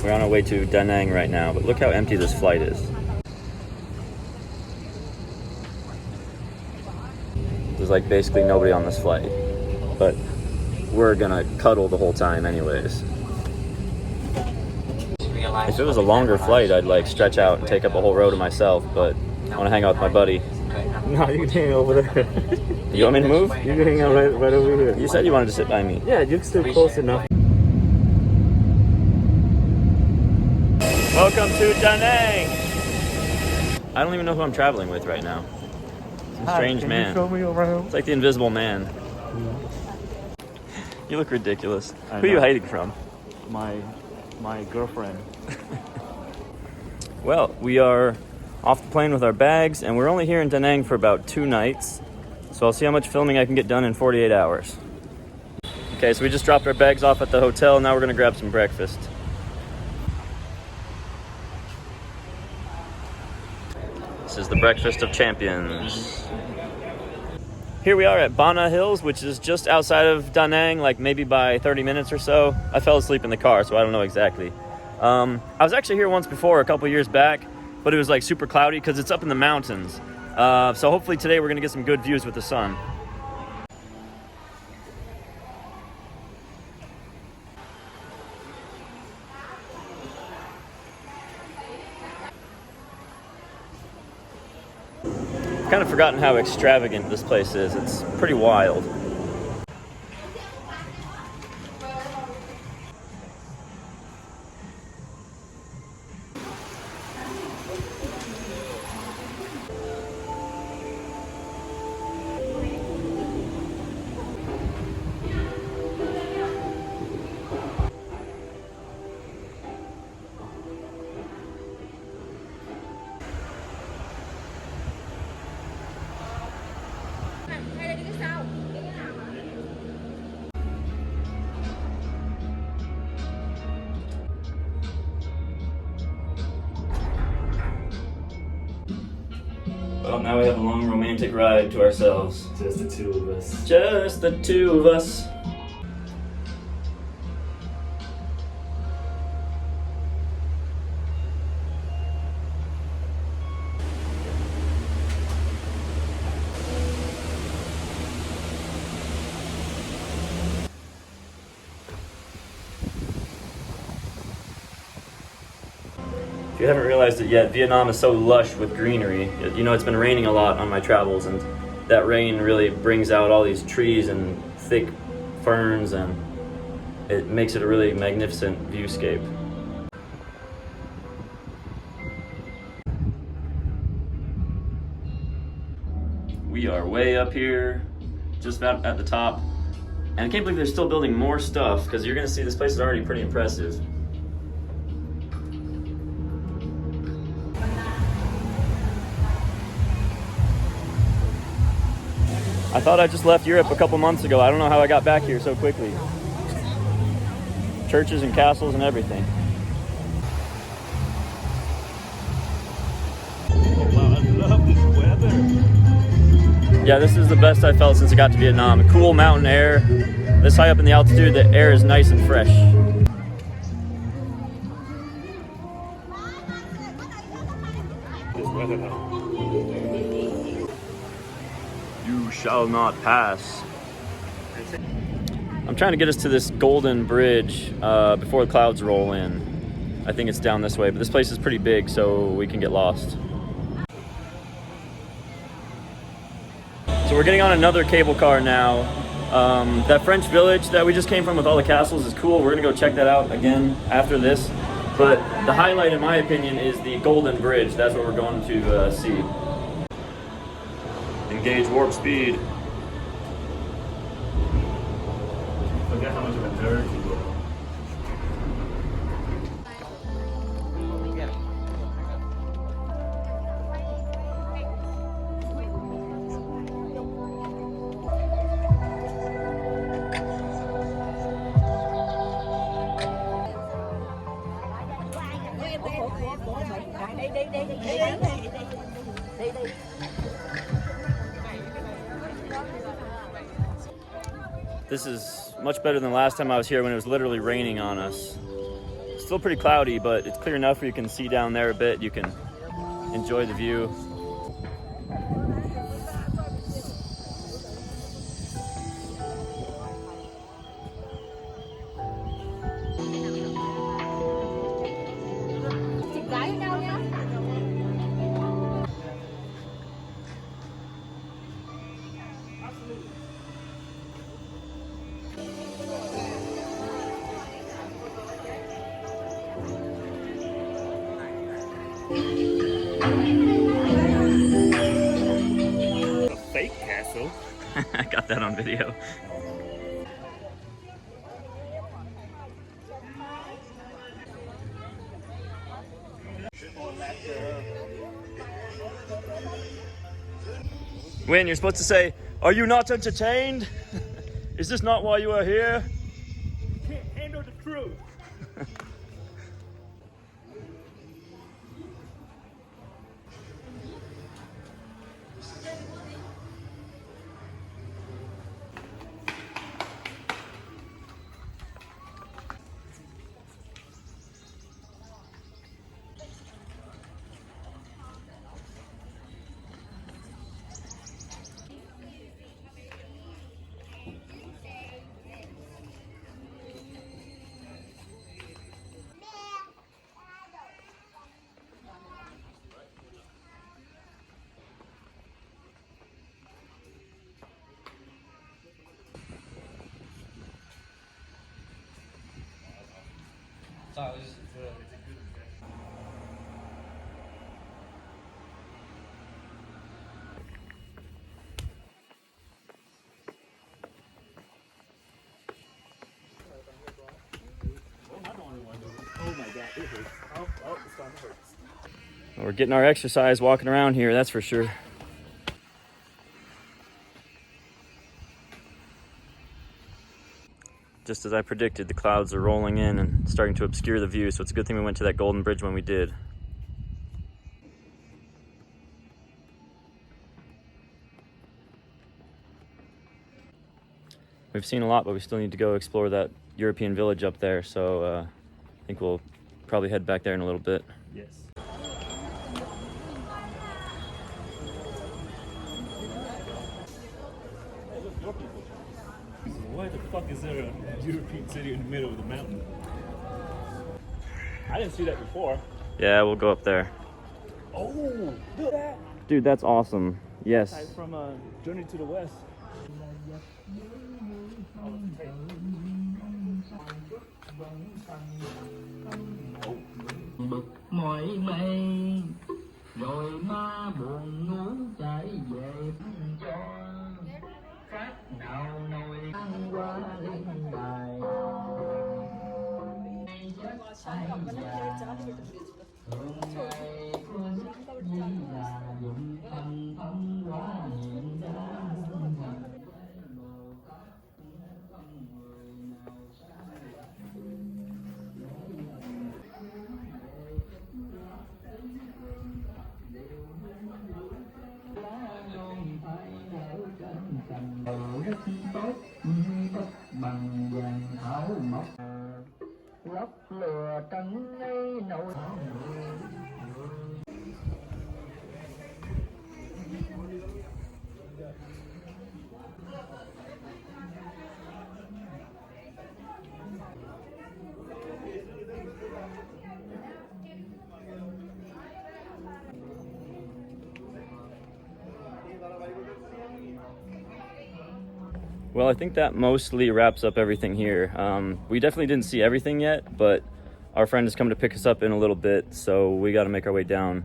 We're on our way to Da Nang right now, but look how empty this flight is. There's like basically nobody on this flight, but we're gonna cuddle the whole time anyways. If it was a longer flight, I'd like stretch out and take up a whole row to myself, but I want to hang out with my buddy. No, you can hang over there. You want me to move? You can hang out right over here. You said you wanted to sit by me. Yeah, you're still close enough. Welcome to Da Nang! I don't even know who I'm traveling with right now. Some strange man. Can you show me around? It's like the Invisible Man. You look ridiculous. Who are you hiding from? My girlfriend. Well, we are off the plane with our bags, and we're only here in Da Nang for about 2 nights. So I'll see how much filming I can get done in 48 hours. Okay, so we just dropped our bags off at the hotel. Now we're gonna grab some breakfast. This is the breakfast of champions. Here we are at Bana Hills, which is just outside of Da Nang, like maybe by 30 minutes or so. I fell asleep in the car, so I don't know exactly. I was actually here once before, a couple years back, but it was like super cloudy because it's up in the mountains. So hopefully today we're gonna get some good views with the sun. Kind of forgotten how extravagant this place is. It's pretty wild. Well, now we have a long romantic ride to ourselves. Just the two of us. Just the two of us. If you haven't realized it yet, Vietnam is so lush with greenery. You know, it's been raining a lot on my travels, and that rain really brings out all these trees and thick ferns, and it makes it a really magnificent viewscape. We are way up here, just about at the top, and I can't believe they're still building more stuff, because you're going to see this place is already pretty impressive. I thought I just left Europe a couple months ago. I don't know how I got back here so quickly. Churches and castles and everything. Wow, I love this weather. Yeah, this is the best I felt since I got to Vietnam. Cool mountain air. This high up in the altitude, the air is nice and fresh. This weather though. You shall not pass. I'm trying to get us to this golden bridge before the clouds roll in. I think it's down this way, but this place is pretty big, so we can get lost. So we're getting on another cable car now. That French village that we just came from with all the castles is cool. We're gonna go check that out again after this. But the highlight, in my opinion, is the golden bridge. That's what we're going to see. Engage warp speed. Forget how much of a nerd you are. This is much better than last time I was here when it was literally raining on us. Still pretty cloudy, but it's clear enough where you can see down there a bit. You can enjoy the view. A fake castle. I got that on video. Win, you're supposed to say, "Are you not entertained? Is this not why you are here?" Can't handle the truth. Oh my god, it hurts. Oh, it's starting to hurt. We're getting our exercise walking around here, that's for sure. Just as I predicted, the clouds are rolling in and starting to obscure the view, so it's a good thing we went to that golden bridge when we did. We've seen a lot, but we still need to go explore that European village up there, so I think we'll probably head back there in a little bit. Yes. Why the fuck is there a European city in the middle of the mountain? I didn't see that before. Yeah, we'll go up there. Oh, look at that. Dude, that's awesome. Yes. Guys from Journey to the West. Bực mỏi mây rồi ma buồn ngủ chạy về cho phát nào nồi ăn qua lên đài ai già thường ngày phương như là dụng thâm thâm quá hiện ra rất tốt bất bằng vàng thảo mộc góc lừa trắng ấy nỗi Well, I think that mostly wraps up everything here. We definitely didn't see everything yet, but our friend is coming to pick us up in a little bit, so we got to make our way down.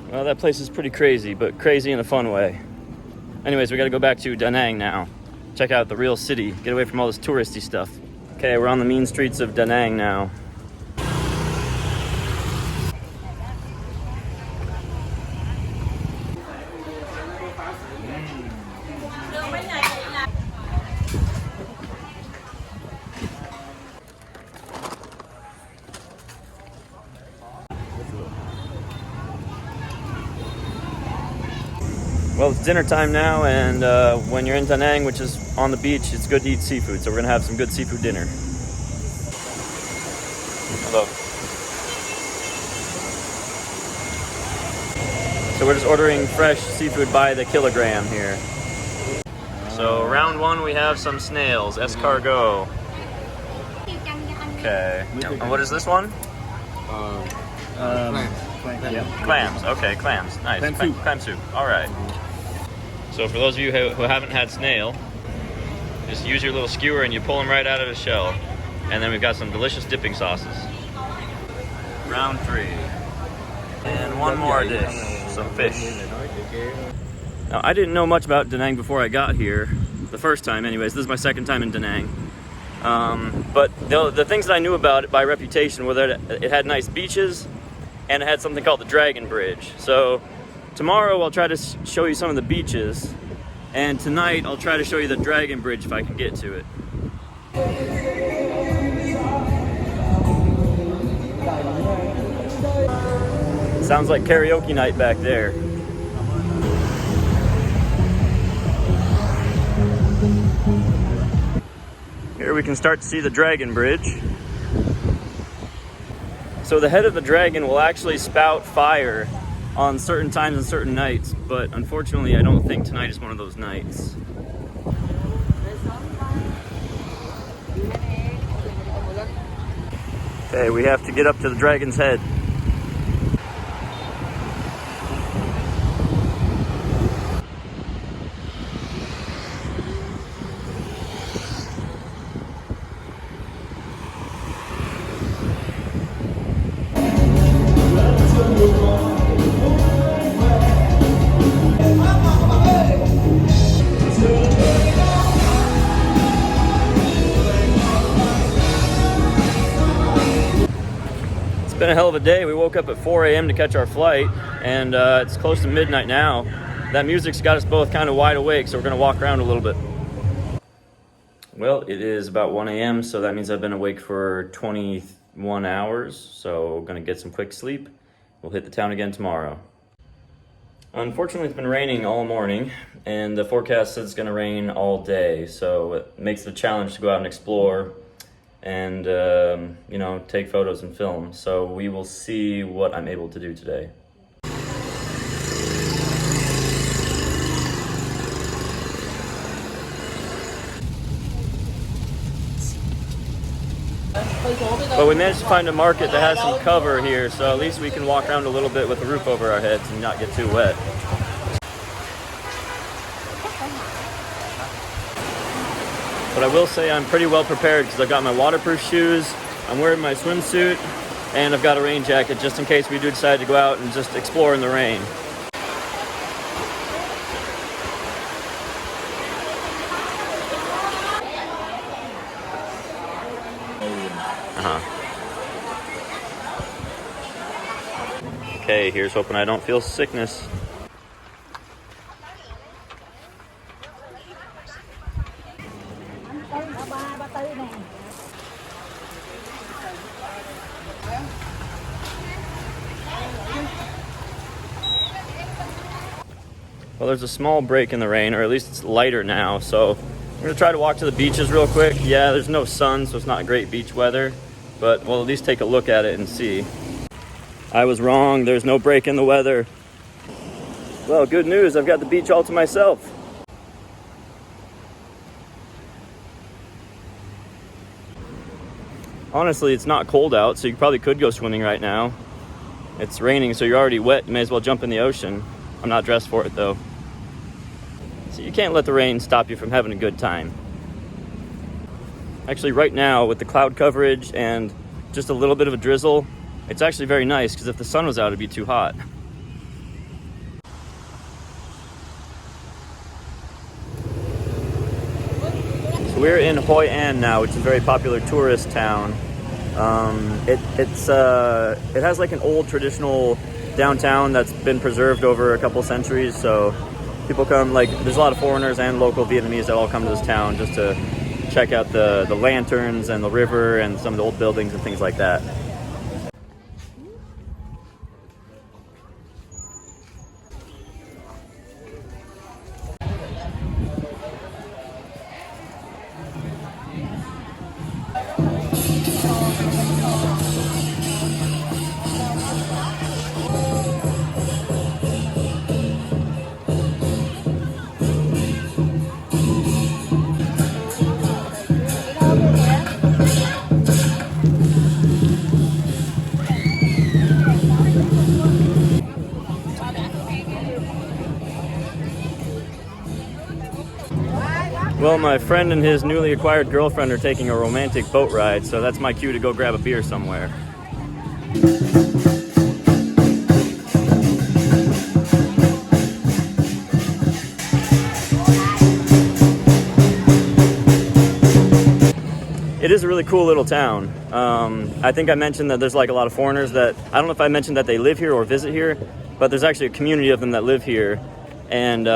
Well, that place is pretty crazy, but crazy in a fun way. Anyways, we got to go back to Da Nang now. Check out the real city. Get away from all this touristy stuff. Okay, we're on the mean streets of Da Nang now. Well, Well, it's dinner time now, and when you're in Da Nang, which is on the beach, it's good to eat seafood. So we're gonna have some good seafood dinner. Hello. So we're just ordering fresh seafood by the kilogram here. So round one, we have some snails, escargot. Okay. And what is this one? Clams. Okay, clams. Nice. Clam soup. Clam soup. All right. So for those of you who haven't had snail, just use your little skewer and you pull them right out of the shell. And then we've got some delicious dipping sauces. Round three. And one more dish, some fish. Now, I didn't know much about Da Nang before I got here, the first time anyways. This is my second time in Da Nang. But the things that I knew about it by reputation were that it had nice beaches and it had something called the Dragon Bridge. So tomorrow I'll try to show you some of the beaches, and tonight I'll try to show you the Dragon Bridge if I can get to it. Sounds like karaoke night back there. Here we can start to see the Dragon Bridge. So the head of the dragon will actually spout fire on certain times and certain nights, but unfortunately I don't think tonight is one of those nights. Okay, we have to get up to the dragon's head. It's been a hell of a day. We woke up at 4 a.m. to catch our flight, and it's close to midnight now. That music's got us both kind of wide awake, so we're going to walk around a little bit. Well, it is about 1 a.m., so that means I've been awake for 21 hours, so I'm going to get some quick sleep. We'll hit the town again tomorrow. Unfortunately, it's been raining all morning, and the forecast says it's going to rain all day, so it makes it a challenge to go out and explore and you know, take photos and film. So we will see what I'm able to do today. But we managed to find a market that has some cover here, so at least we can walk around a little bit with a roof over our heads and not get too wet. But I will say I'm pretty well prepared because I've got my waterproof shoes, I'm wearing my swimsuit, and I've got a rain jacket just in case we do decide to go out and just explore in the rain. Okay, here's hoping I don't feel sickness. Well, there's a small break in the rain, or at least it's lighter now, so I'm gonna try to walk to the beaches real quick. Yeah, there's no sun, so it's not great beach weather, but we'll at least take a look at it and see. I was wrong, there's no break in the weather. Well, good news, I've got the beach all to myself. Honestly, it's not cold out, so you probably could go swimming right now. It's raining, so you're already wet, you may as well jump in the ocean. I'm not dressed for it though. So you can't let the rain stop you from having a good time. Actually, right now, with the cloud coverage and just a little bit of a drizzle, it's actually very nice, because if the sun was out, it'd be too hot. So we're in Hoi An now, which is a very popular tourist town. It has like an old traditional downtown that's been preserved over a couple centuries, so people come, like, there's a lot of foreigners and local Vietnamese that all come to this town just to check out the lanterns and the river and some of the old buildings and things like that. Well, my friend and his newly acquired girlfriend are taking a romantic boat ride, so that's my cue to go grab a beer somewhere. It is a really cool little town. I think I mentioned that there's like a lot of foreigners that, I don't know if I mentioned that they live here or visit here, but there's actually a community of them that live here. And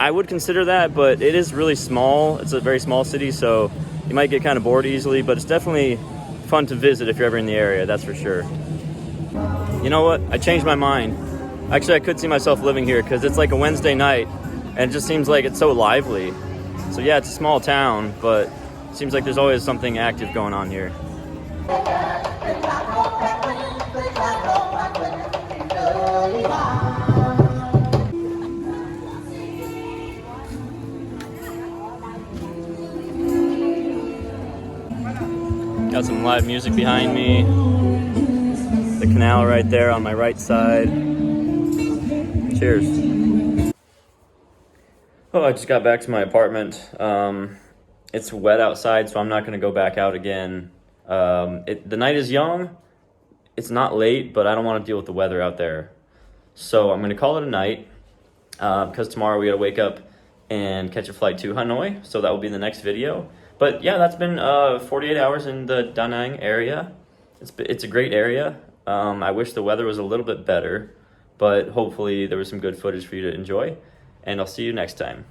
I would consider that, but it is really small. It's a very small city, so you might get kind of bored easily, but it's definitely fun to visit if you're ever in the area, that's for sure. You know what? I changed my mind. Actually, I could see myself living here because it's like a Wednesday night, and it just seems like it's so lively. So yeah, it's a small town, but it seems like there's always something active going on here. Got some live music behind me. The canal right there on my right side. Cheers. Oh, I just got back to my apartment. It's wet outside, so I'm not gonna go back out again. The night is young. It's not late, but I don't want to deal with the weather out there. So I'm gonna call it a night because tomorrow we gotta wake up and catch a flight to Hanoi. So that will be the next video. But yeah, that's been 48 hours in the Da Nang area. It's a great area. I wish the weather was a little bit better, but hopefully there was some good footage for you to enjoy. And I'll see you next time.